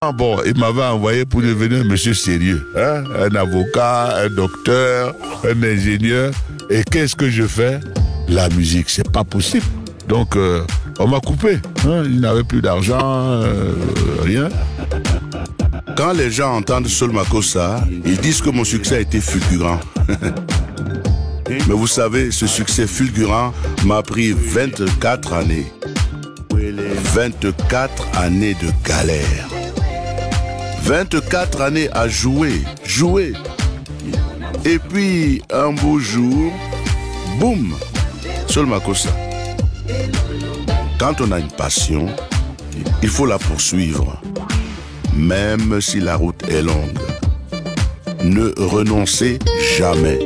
Ah bon, il m'avait envoyé pour devenir un monsieur sérieux, hein? Un avocat, un docteur, un ingénieur. Et qu'est-ce que je fais? La musique, c'est pas possible. Donc, on m'a coupé. Hein? Il n'avait plus d'argent, rien. Quand les gens entendent Soul Makossa, ils disent que mon succès a été fulgurant. Mais vous savez, ce succès fulgurant m'a pris 24 années. 24 années de galère. 24 années à jouer. Et puis, un beau jour, boum, Soul Makossa. Quand on a une passion, il faut la poursuivre. Même si la route est longue. Ne renoncez jamais.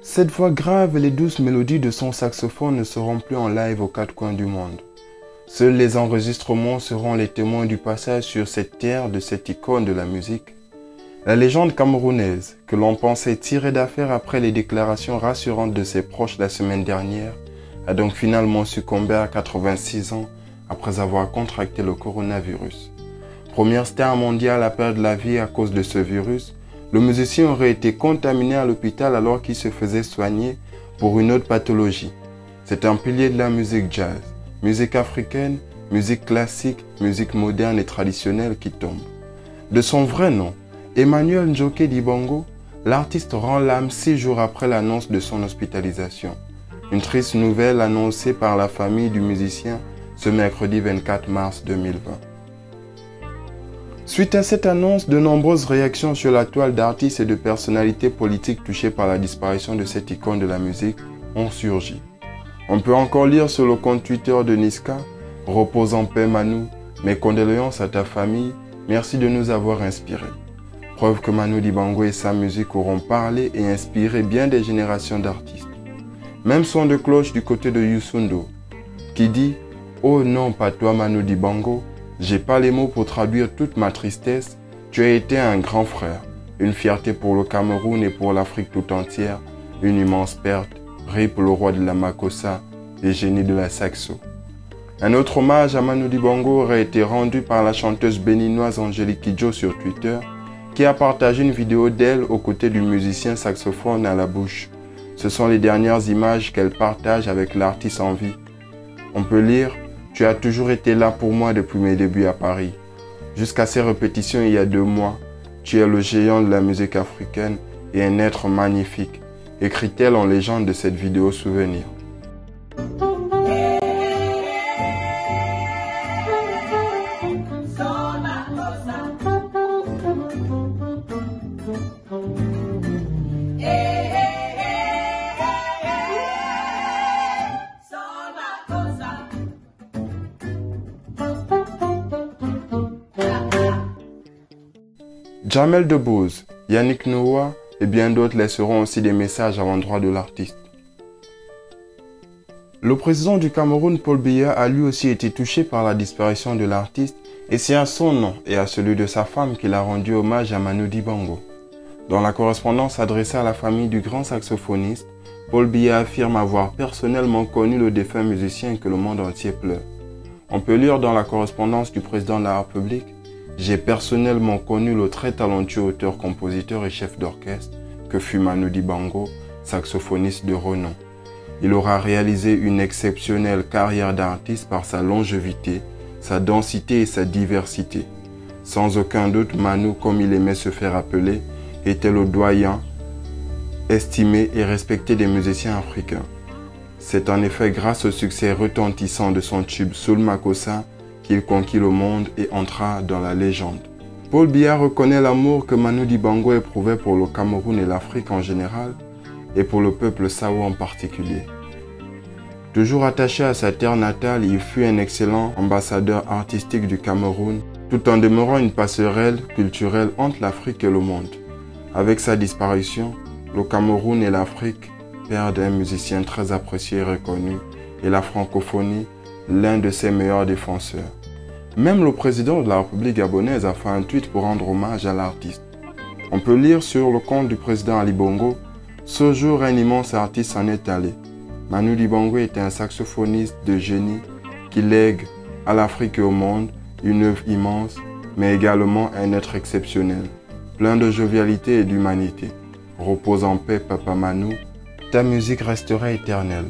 Cette voix grave et les douces mélodies de son saxophone ne seront plus en live aux quatre coins du monde. Seuls les enregistrements seront les témoins du passage sur cette terre de cette icône de la musique. La légende camerounaise, que l'on pensait tirée d'affaire après les déclarations rassurantes de ses proches la semaine dernière, a donc finalement succombé à 86 ans après avoir contracté le coronavirus. Première star mondiale à perdre la vie à cause de ce virus, le musicien aurait été contaminé à l'hôpital alors qu'il se faisait soigner pour une autre pathologie. C'est un pilier de la musique jazz. Musique africaine, musique classique, musique moderne et traditionnelle qui tombe. De son vrai nom, Emmanuel Njoké Dibongo, l'artiste rend l'âme 6 jours après l'annonce de son hospitalisation. Une triste nouvelle annoncée par la famille du musicien ce mercredi 24 mars 2020. Suite à cette annonce, de nombreuses réactions sur la toile d'artistes et de personnalités politiques touchées par la disparition de cette icône de la musique ont surgi. On peut encore lire sur le compte Twitter de Niska, « Repose en paix Manu, mes condoléances à ta famille, merci de nous avoir inspirés ». Preuve que Manu Dibango et sa musique auront parlé et inspiré bien des générations d'artistes. Même son de cloche du côté de Youssoundo, qui dit « Oh non, pas toi Manu Dibango, j'ai pas les mots pour traduire toute ma tristesse, tu as été un grand frère, une fierté pour le Cameroun et pour l'Afrique tout entière, une immense perte. RIP le roi de la Makossa, les génies de la saxo. » Un autre hommage à Manu Dibango aurait été rendu par la chanteuse béninoise Angélique Kidjo sur Twitter, qui a partagé une vidéo d'elle aux côtés du musicien saxophone à la bouche. Ce sont les dernières images qu'elle partage avec l'artiste en vie. On peut lire « Tu as toujours été là pour moi depuis mes débuts à Paris. Jusqu'à ces répétitions il y a 2 mois, tu es le géant de la musique africaine et un être magnifique. » écrit-elle en légende de cette vidéo souvenir. Jamel Debbouze, Yannick Noah et bien d'autres laisseront aussi des messages à l'endroit de l'artiste. Le président du Cameroun, Paul Biya, a lui aussi été touché par la disparition de l'artiste et c'est à son nom et à celui de sa femme qu'il a rendu hommage à Manu Dibango. Dans la correspondance adressée à la famille du grand saxophoniste, Paul Biya affirme avoir personnellement connu le défunt musicien que le monde entier pleure. On peut lire dans la correspondance du président de la République: « J'ai personnellement connu le très talentueux auteur, compositeur et chef d'orchestre que fut Manu Dibango, saxophoniste de renom. Il aura réalisé une exceptionnelle carrière d'artiste par sa longévité, sa densité et sa diversité. Sans aucun doute, Manu, comme il aimait se faire appeler, était le doyen, estimé et respecté des musiciens africains. C'est en effet grâce au succès retentissant de son tube Soul Makossa qu'il conquit le monde et entra dans la légende. Paul Biya reconnaît l'amour que Manu Dibango éprouvait pour le Cameroun et l'Afrique en général et pour le peuple Sao en particulier. Toujours attaché à sa terre natale, il fut un excellent ambassadeur artistique du Cameroun, tout en demeurant une passerelle culturelle entre l'Afrique et le monde. Avec sa disparition, le Cameroun et l'Afrique perdent un musicien très apprécié et reconnu, et la francophonie, l'un de ses meilleurs défenseurs. Même le président de la République gabonaise a fait un tweet pour rendre hommage à l'artiste. On peut lire sur le compte du président Ali Bongo: « Ce jour, un immense artiste s'en est allé. Manu Dibango était un saxophoniste de génie qui lègue à l'Afrique et au monde une œuvre immense, mais également un être exceptionnel, plein de jovialité et d'humanité. Repose en paix, Papa Manu, ta musique restera éternelle. »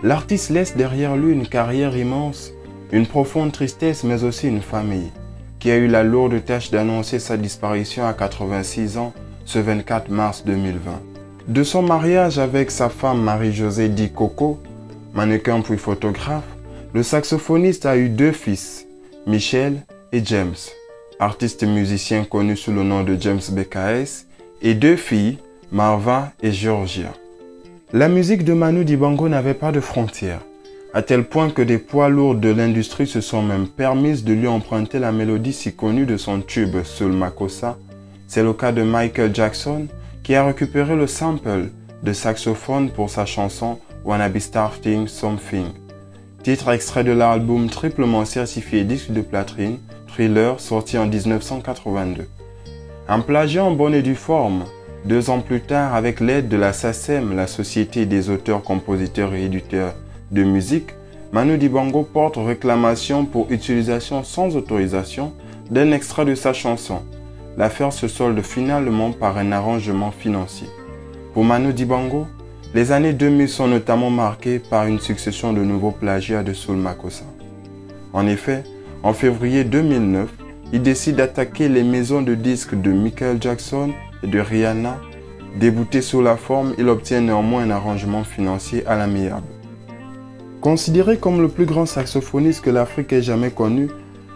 L'artiste laisse derrière lui une carrière immense, une profonde tristesse, mais aussi une famille, qui a eu la lourde tâche d'annoncer sa disparition à 86 ans, ce 24 mars 2020. De son mariage avec sa femme Marie-Josée Di Coco, mannequin puis photographe, le saxophoniste a eu 2 fils, Michel et James, artistes musiciens connus sous le nom de James BKS, et 2 filles, Marva et Georgia. La musique de Manu Dibango n'avait pas de frontières, à tel point que des poids lourds de l'industrie se sont même permises de lui emprunter la mélodie si connue de son tube Soul Makossa. C'est le cas de Michael Jackson, qui a récupéré le sample de saxophone pour sa chanson Wanna Be Starting Something, titre extrait de l'album triplement certifié disque de platine Thriller, sorti en 1982. Un plagiat en bonne et due forme, 2 ans plus tard, avec l'aide de la SACEM, la Société des auteurs, compositeurs et éditeurs de musique, Manu Dibango porte réclamation pour utilisation sans autorisation d'un extrait de sa chanson. L'affaire se solde finalement par un arrangement financier. Pour Manu Dibango, les années 2000 sont notamment marquées par une succession de nouveaux plagiats de Soul Makossa. En effet, en février 2009, il décide d'attaquer les maisons de disques de Michael Jackson et de Rihanna. Débouté sous la forme, il obtient néanmoins un arrangement financier à l'amiable. Considéré comme le plus grand saxophoniste que l'Afrique ait jamais connu,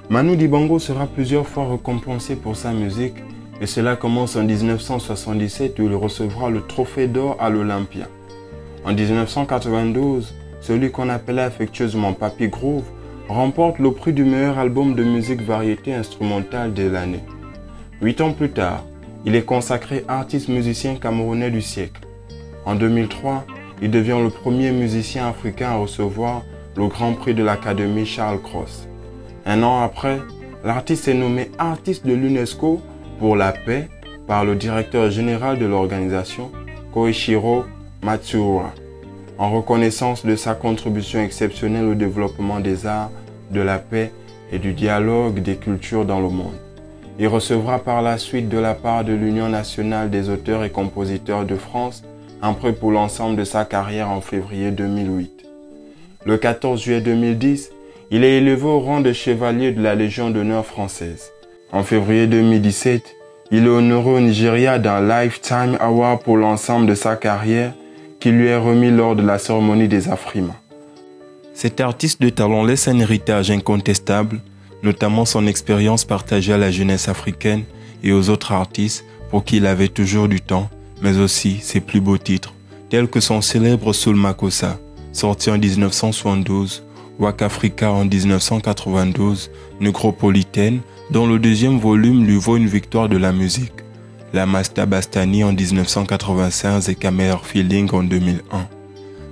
Manu Dibango sera plusieurs fois récompensé pour sa musique, et cela commence en 1977 où il recevra le trophée d'or à l'Olympia. En 1992, celui qu'on appelait affectueusement Papy Groove remporte le prix du meilleur album de musique variété instrumentale de l'année. 8 ans plus tard, il est consacré artiste musicien camerounais du siècle. En 2003, il devient le premier musicien africain à recevoir le Grand Prix de l'Académie Charles Cros. Un an après, l'artiste est nommé artiste de l'UNESCO pour la paix par le directeur général de l'organisation, Koichiro Matsuura, en reconnaissance de sa contribution exceptionnelle au développement des arts, de la paix et du dialogue des cultures dans le monde. Il recevra par la suite de la part de l'Union nationale des auteurs et compositeurs de France un prix pour l'ensemble de sa carrière en février 2008. Le 14 juillet 2010, il est élevé au rang de chevalier de la Légion d'honneur française. En février 2017, il est honoré au Nigeria d'un Lifetime Award pour l'ensemble de sa carrière qui lui est remis lors de la cérémonie des Afrima. Cet artiste de talent laisse un héritage incontestable, notamment son expérience partagée à la jeunesse africaine et aux autres artistes pour qui il avait toujours du temps, mais aussi ses plus beaux titres, tels que son célèbre Soul Makossa, sorti en 1972, Waka Africa en 1992, Negropolitaine, dont le 2e volume lui vaut une victoire de la musique, La Masta Bastani en 1995 et Camera Feeling en 2001.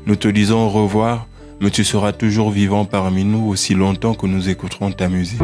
Nous te disons au revoir, mais tu seras toujours vivant parmi nous aussi longtemps que nous écouterons ta musique.